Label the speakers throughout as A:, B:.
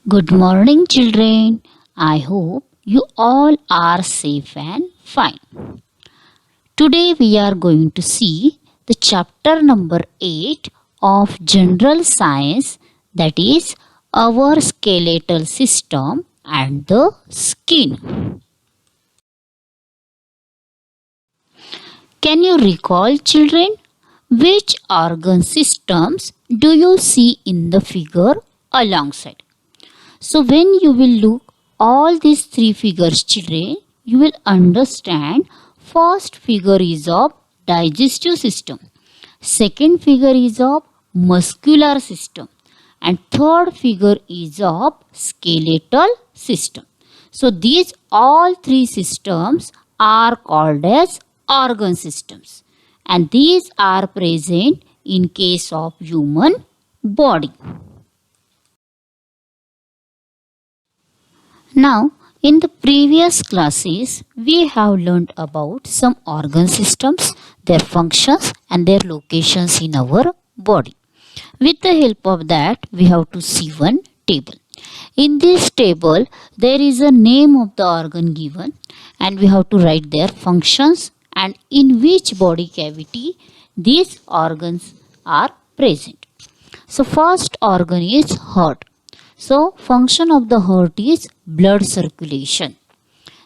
A: Good morning, children. I hope you all are safe and fine. Today we are going to see the chapter number 8 of General Science, that is our skeletal system and the skin. Can you recall, children, which organ systems do you see in the figure alongside? So when you will look all these three figures, children, you will understand first figure is of digestive system, second figure is of muscular system, and third figure is of skeletal system. So these all three systems are called as organ systems, and these are present in case of human body. Now, in the previous classes, we have learned about some organ systems, their functions, and their locations in our body. With the help of that, we have to see one table. In this table, there is a name of the organ given, and we have to write their functions and in which body cavity these organs are present. So, first organ is heart. So, function of the heart is blood circulation.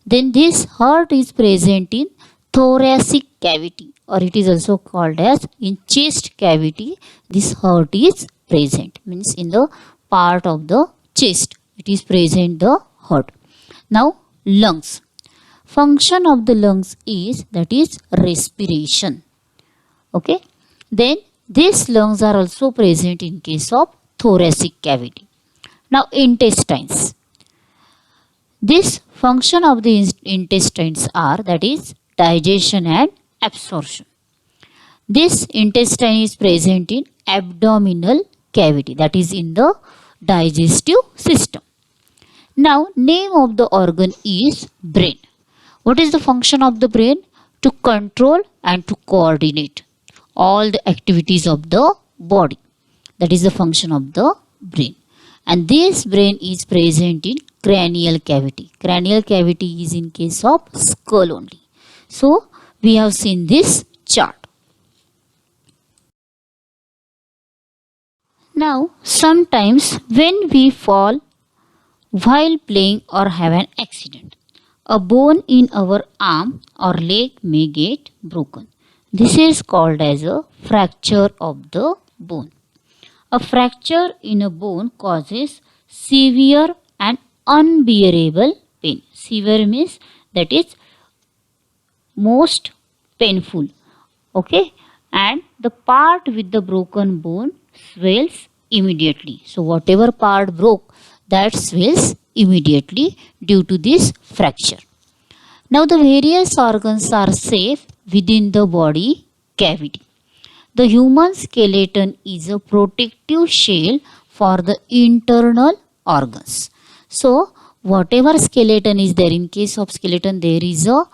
A: Then this heart is present in thoracic cavity, or it is also called as in chest cavity. This heart is present, means in the part of the chest it is present, the heart. Now lungs. Function of the lungs is, that is, respiration. Okay. Then these lungs are also present in case of thoracic cavity. Now intestines. This function of the intestines are, that is, digestion and absorption. This intestine is present in abdominal cavity, that is in the digestive system. Now name of the organ is brain. What is the function of the brain? To control and to coordinate all the activities of the body. That is the function of the brain. And this brain is present in cranial cavity. Cranial cavity is in case of skull only. So we have seen this chart. Now sometimes when we fall while playing or have an accident, a bone in our arm or leg may get broken. This is called as a fracture of the bone. A fracture in a bone causes severe and unbearable pain. Severe means that is most painful. Okay, and the part with the broken bone swells immediately. So whatever part broke, that swells immediately due to this fracture. Now the various organs are safe within the body cavity. The human skeleton is a protective shell for the internal organs. So, whatever skeleton is there, in case of skeleton, there is a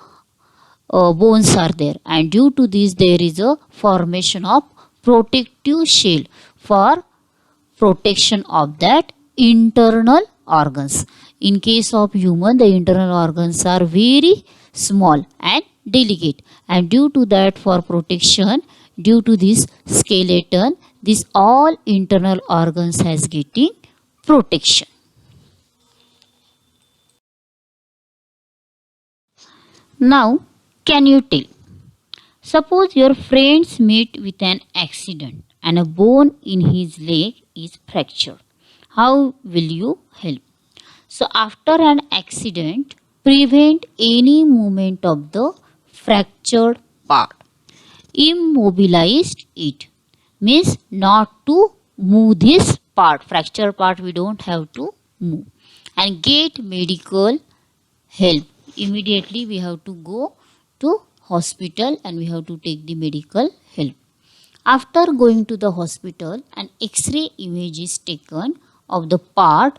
A: bones are there, and due to this, there is a formation of protective shell for protection of that internal organs. In case of human, the internal organs are very small and delicate, and due to that, for protection, due to this skeleton, this all internal organs has getting protection. Now can you tell, suppose your friends meet with an accident and a bone in his leg is fractured, how will you help? So after an accident, prevent any movement of the fractured part. Immobilized it means not to move this part, fracture part we don't have to move, and get medical help. Immediately we have to go to hospital and we have to take the medical help. After going to the hospital, an X-ray image is taken of the part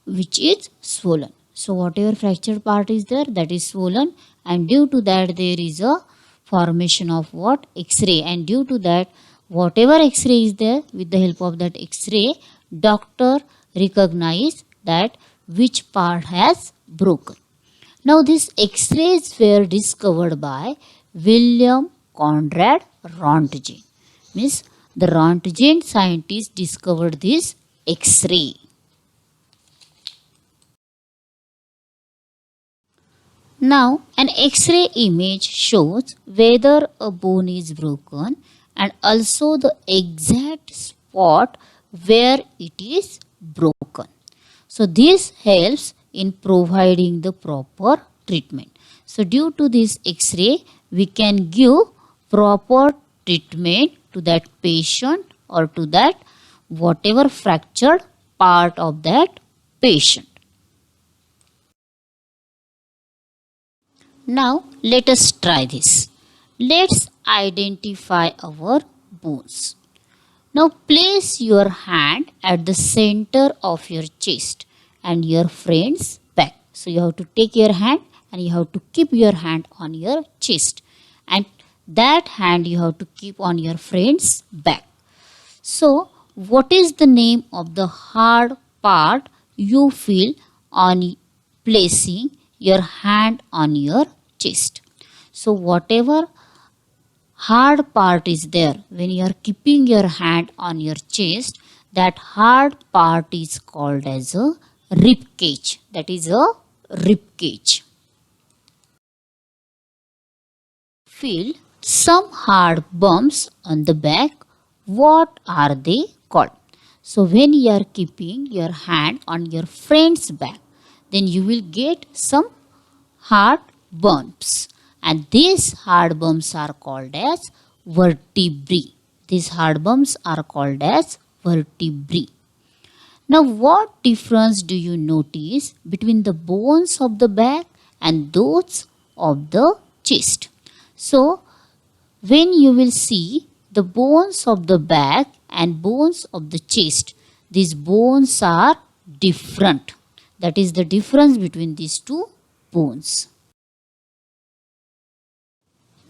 A: which is swollen. So whatever fractured part is there, that is swollen, and due to that there is a formation of what? X-ray, and due to that whatever X-ray is there, with the help of that X-ray, doctor recognize that which part has broken. Now these X-rays were discovered by William Conrad Rontgen. Means the Rontgen scientist discovered this X-ray. Now an X-ray image shows whether a bone is broken and also the exact spot where it is broken. So this helps in providing the proper treatment. So due to this X-ray, we can give proper treatment to that patient or to that whatever fractured part of that patient. Now let us try this. Let's identify our bones. Now place your hand at the center of your chest and your friend's back. So you have to take your hand and you have to keep your hand on your chest, and that hand you have to keep on your friend's back. So what is the name of the hard part you feel on placing your hand on your chest? So whatever hard part is there when you are keeping your hand on your chest, that hard part is called as a rib cage. That is a rib cage. Feel some hard bumps on the back. What are they called? So when you are keeping your hand on your friend's back, then you will get some hard bumps, and these hard bumps are called as vertebrae. These hard bumps are called as vertebrae. Now what difference do you notice between the bones of the back and those of the chest? So when you will see the bones of the back and bones of the chest, these bones are different. That is the difference between these two bones.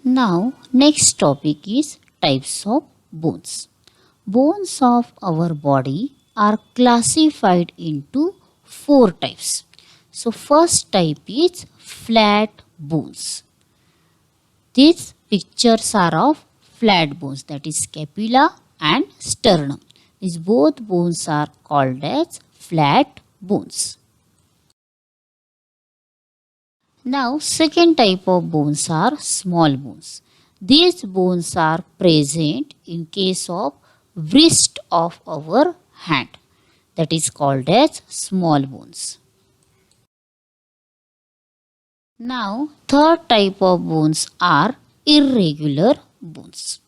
A: Now next topic is types of bones. Bones of our body are classified into 4 types. So first type is flat bones. These pictures are of flat bones, that is scapula and sternum. These both bones are called as flat bones. Now second type of bones are small bones. These bones are present in case of wrist of our hand. That is called as small bones. Now third type of bones are irregular bones.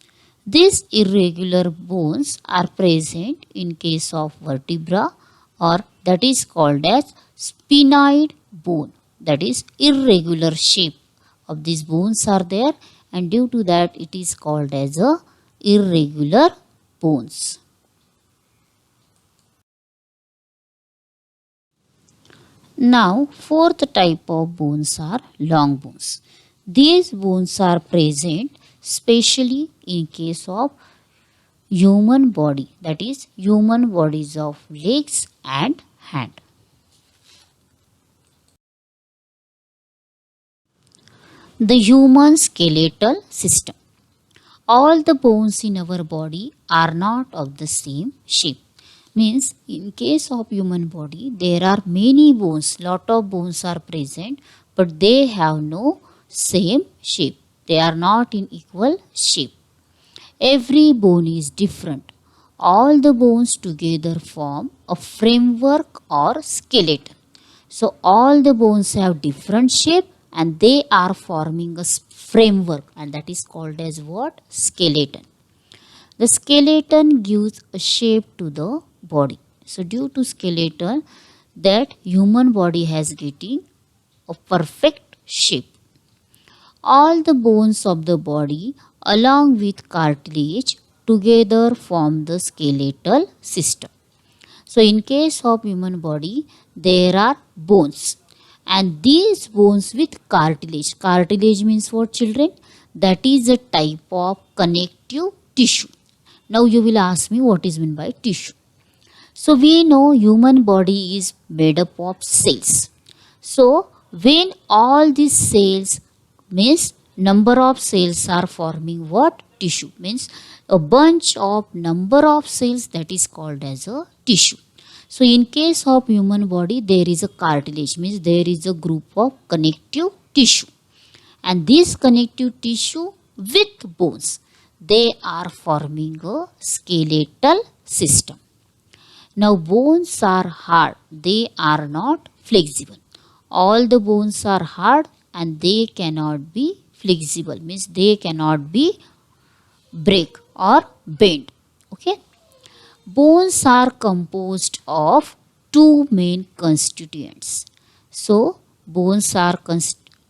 A: These irregular bones are present in case of vertebra, or that is called as sphenoid bone. That is irregular shape of these bones are there, and due to that it is called as a irregular bones. Now fourth type of bones are long bones. These bones are present especially in case of human body, that is human bodies of legs and hand. The human skeletal system. All the bones in our body are not of the same shape. Means in case of human body there are many bones, lot of bones are present, but they have no same shape. They are not in equal shape. Every bone is different. All the bones together form a framework or skeleton. So all the bones have different shape and they are forming a framework, and that is called as what? Skeleton. The skeleton gives a shape to the body. So due to skeleton, that human body has getting a perfect shape. All the bones of the body along with cartilage together form the skeletal system. So in case of human body, there are bones, and these bones with cartilage. Cartilage means what, children? That is a type of connective tissue. Now you will ask me what is meant by tissue. So we know human body is made up of cells. So when all these cells means number of cells are forming what? Tissue. Means a bunch of number of cells, that is called as a tissue. So in case of human body, there is a cartilage, means there is a group of connective tissue. And this connective tissue with bones, they are forming a skeletal system. Now bones are hard, they are not flexible. All the bones are hard and they cannot be flexible, means they cannot be break or bend. Okay. Bones are composed of two main constituents. So bones are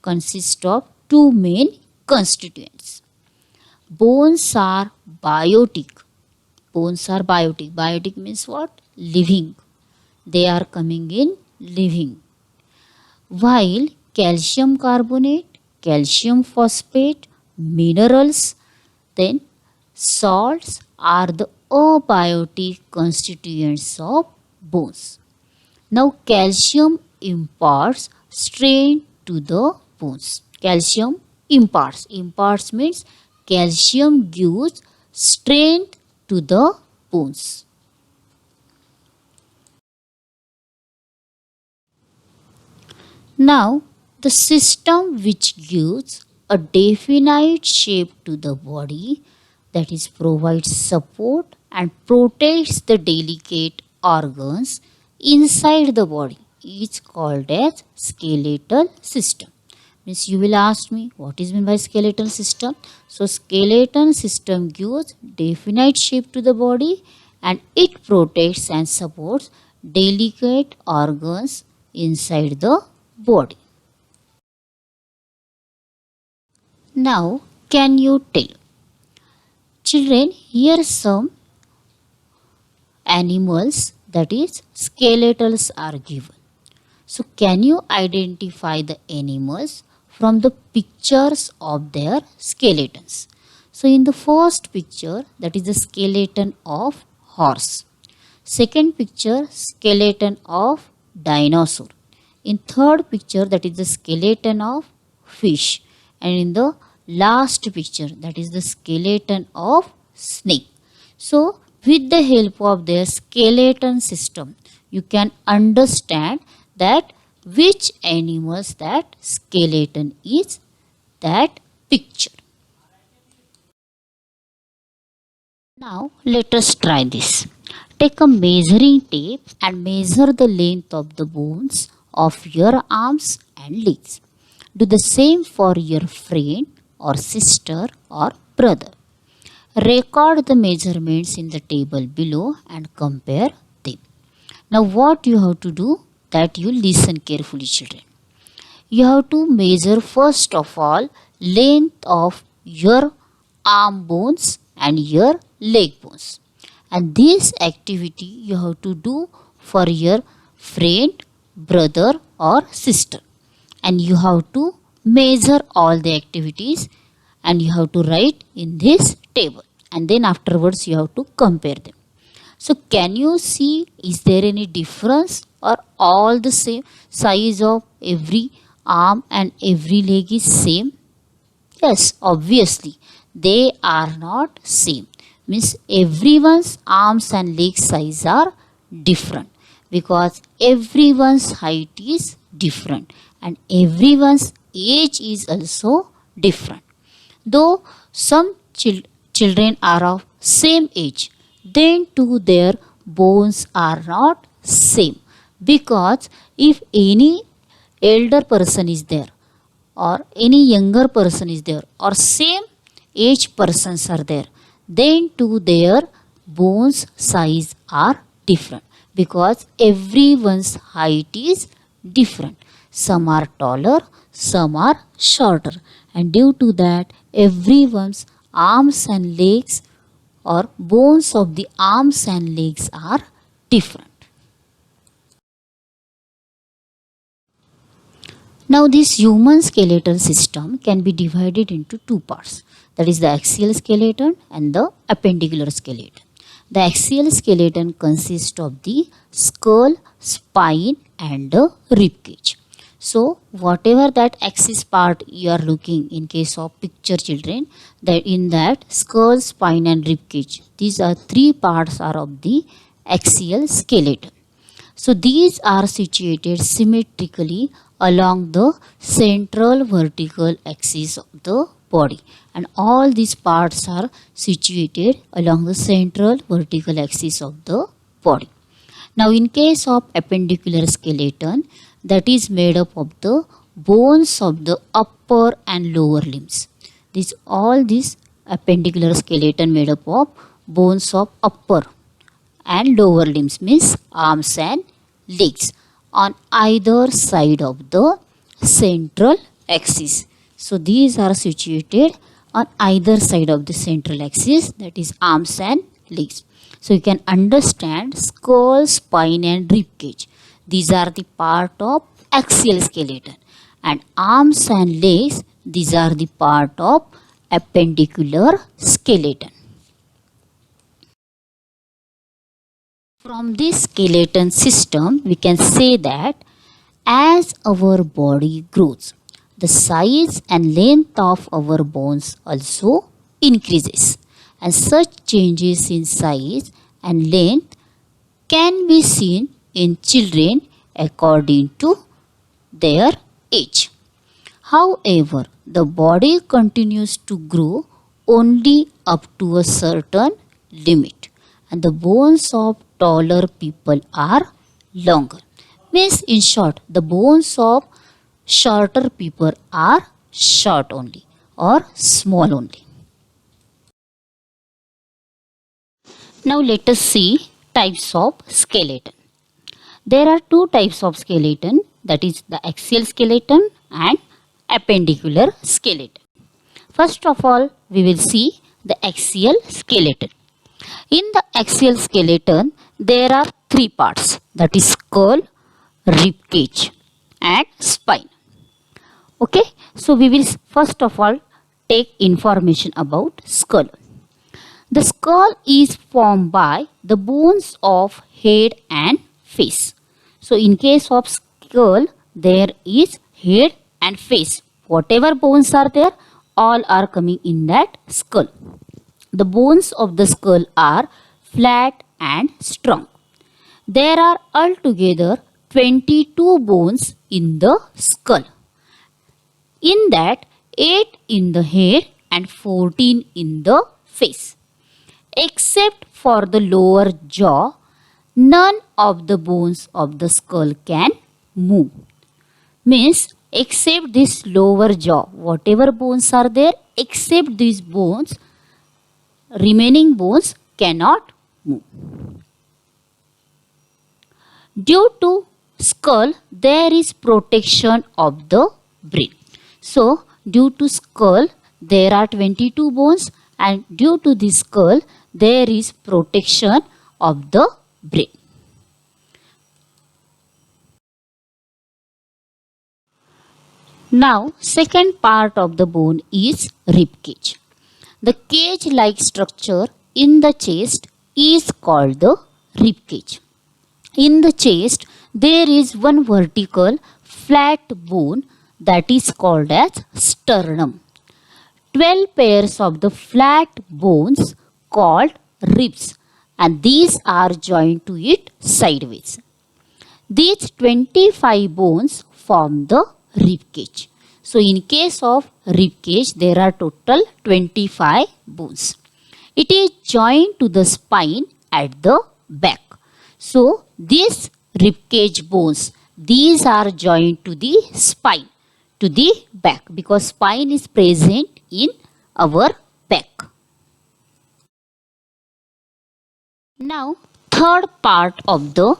A: consist of two main constituents. Bones are biotic. Bones are biotic. Biotic means what? Living. They are coming in living. While calcium carbonate, calcium phosphate, minerals, then salts are the abiotic constituents of bones. Now calcium imparts strength to the bones. Calcium imparts. Imparts means calcium gives strength to the bones. Now the system which gives a definite shape to the body, that is provides support and protects the delicate organs inside the body, is called as skeletal system. Means you will ask me, what is meant by skeletal system? So skeletal system gives definite shape to the body and it protects and supports delicate organs inside the body. Now can you tell, children, here some animals, that is skeletals, are given. So can you identify the animals from the pictures of their skeletons? So in the first picture, that is the skeleton of horse. Second picture, skeleton of dinosaur. In third picture, that is the skeleton of fish. And in the last picture, that is the skeleton of snake. So with the help of their skeleton system, you can understand that which animals that skeleton is, that picture. Now let us try this. Take a measuring tape and measure the length of the bones of your arms and legs. Do the same for your friend or sister or brother. Record the measurements in the table below and compare them. Now what you have to do, that you listen carefully, children. You have to measure first of all length of your arm bones and your leg bones. And this activity you have to do for your friend, brother or sister. And you have to measure all the activities and you have to write in this table. And then afterwards you have to compare them. So can you see, is there any difference or all the same size of every arm and every leg is same? Yes, obviously they are not same. Means everyone's arms and leg size are different because everyone's height is different and everyone's age is also different. Though some children are of same age, then too their bones are not same, because if any elder person is there or any younger person is there or same age persons are there, then too their bones size are different because everyone's height is different. Some are taller, some are shorter, and due to that everyone's arms and legs or bones of the arms and legs are different. Now this human skeletal system can be divided into two parts, that is the axial skeleton and the appendicular skeleton. The axial skeleton consists of the skull, spine and the rib cage. So whatever that axis part you are looking in case of picture children, that in that skull, spine and rib cage, these are three parts are of the axial skeleton. So these are situated symmetrically along the central vertical axis of the body, and all these parts are situated along the central vertical axis of the body. Now in case of appendicular skeleton, that is made up of the bones of the upper and lower limbs. All these appendicular skeleton made up of bones of upper and lower limbs, means arms and legs, on either side of the central axis. So these are situated on either side of the central axis, that is arms and legs. So you can understand skull, spine and rib cage. These are the part of axial skeleton, and arms and legs, these are the part of appendicular skeleton. From this skeleton system, we can say that as our body grows, the size and length of our bones also increases, and such changes in size and length can be seen in children according to their age. However, the body continues to grow only up to a certain limit, and the bones of taller people are longer. Means in short, the bones of shorter people are short only or small only. Now let us see types of skeleton. There are two types of skeleton, that is the axial skeleton and appendicular skeleton. First of all, we will see the axial skeleton. In the axial skeleton, there are three parts, that is skull, rib cage and spine. Okay, so we will first of all take information about skull. The skull is formed by the bones of head and face. So in case of skull, there is head and face. Whatever bones are there, all are coming in that skull. The bones of the skull are flat and strong. There are altogether 22 bones in the skull. In that, 8 in the head and 14 in the face. Except for the lower jaw, none of the bones of the skull can move. Means, except this lower jaw, whatever bones are there, except these bones, remaining bones cannot move. Due to skull, there is protection of the brain. So, due to skull, there are 22 bones, and due to the skull, there is protection of the brain. Now, second part of the bone is rib cage. The cage-like structure in the chest is called the rib cage. In the chest, there is one vertical flat bone that is called as sternum. 12 pairs of the flat bones called ribs, and these are joined to it sideways. These 25 bones form the rib cage. So in case of rib cage, there are total 25 bones. It is joined to the spine at the back. So these rib cage bones, these are joined to the spine, to the back, because spine is present in our back. Now, third part of the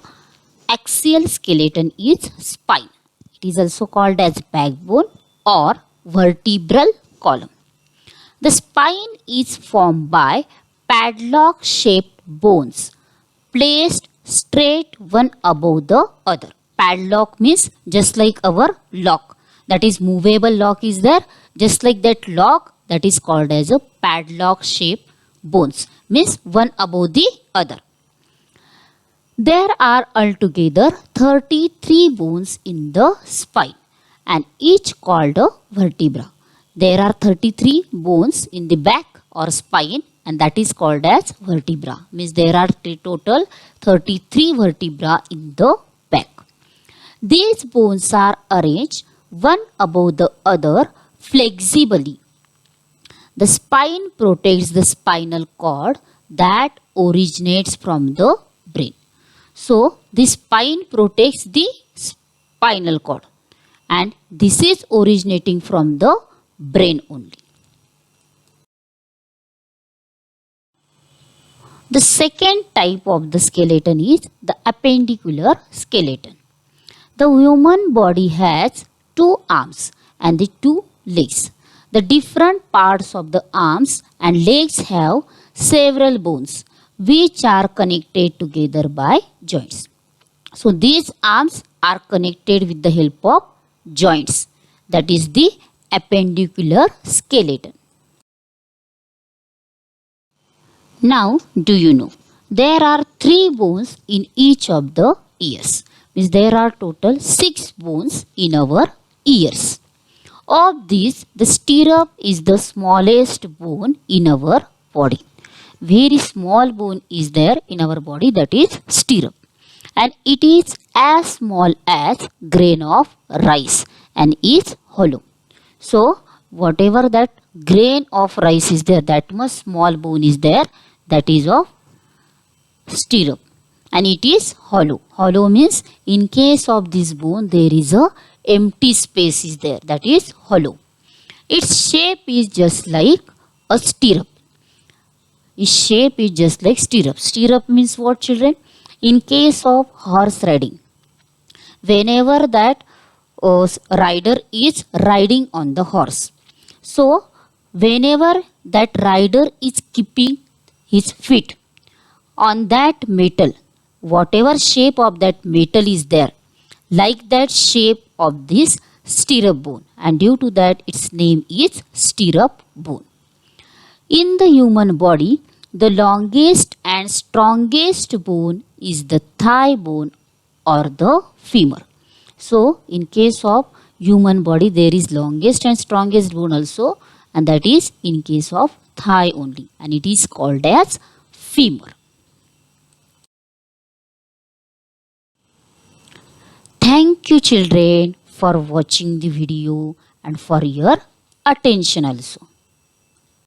A: axial skeleton is spine. It is also called as backbone or vertebral column. The spine is formed by padlock-shaped bones placed straight one above the other. Padlock means just like our lock, that is movable lock is there, just like that lock, that is called as a padlock-shaped bones, means one above the other. There are altogether 33 bones in the spine and each called a vertebra. There are 33 bones in the back or spine and that is called as vertebra. Means there are total 33 vertebra in the back. These bones are arranged one above the other flexibly. The spine protects the spinal cord that originates from the brain. So, the spine protects the spinal cord and this is originating from the brain only. The second type of the skeleton is the appendicular skeleton. The human body has two arms and the two legs. The different parts of the arms and legs have several bones which are connected together by joints. So these arms are connected with the help of joints. That is the appendicular skeleton. Now, do you know? There are 3 bones in each of the ears. Means there are total 6 bones in our ears. Of these, the stirrup is the smallest bone in our body. Very small bone is there in our body, that is stirrup. And it is as small as grain of rice and is hollow. So, whatever that grain of rice is there, that much small bone is there, that is of stirrup and it is hollow. Hollow means in case of this bone there is a empty space is there, that is hollow. Its shape is just like a stirrup. Its shape is just like stirrup. Stirrup means what, children? In case of horse riding, whenever that rider is riding on the horse, so whenever that rider is keeping his feet on that metal, whatever shape of that metal is there, like that shape of this stirrup bone, and due to that its name is stirrup bone. In the human body, the longest and strongest bone is the thigh bone or the femur. So, in case of human body, there is longest and strongest bone also, and that is in case of thigh only, and it is called as femur. Thank you, children, for watching the video and for your attention also.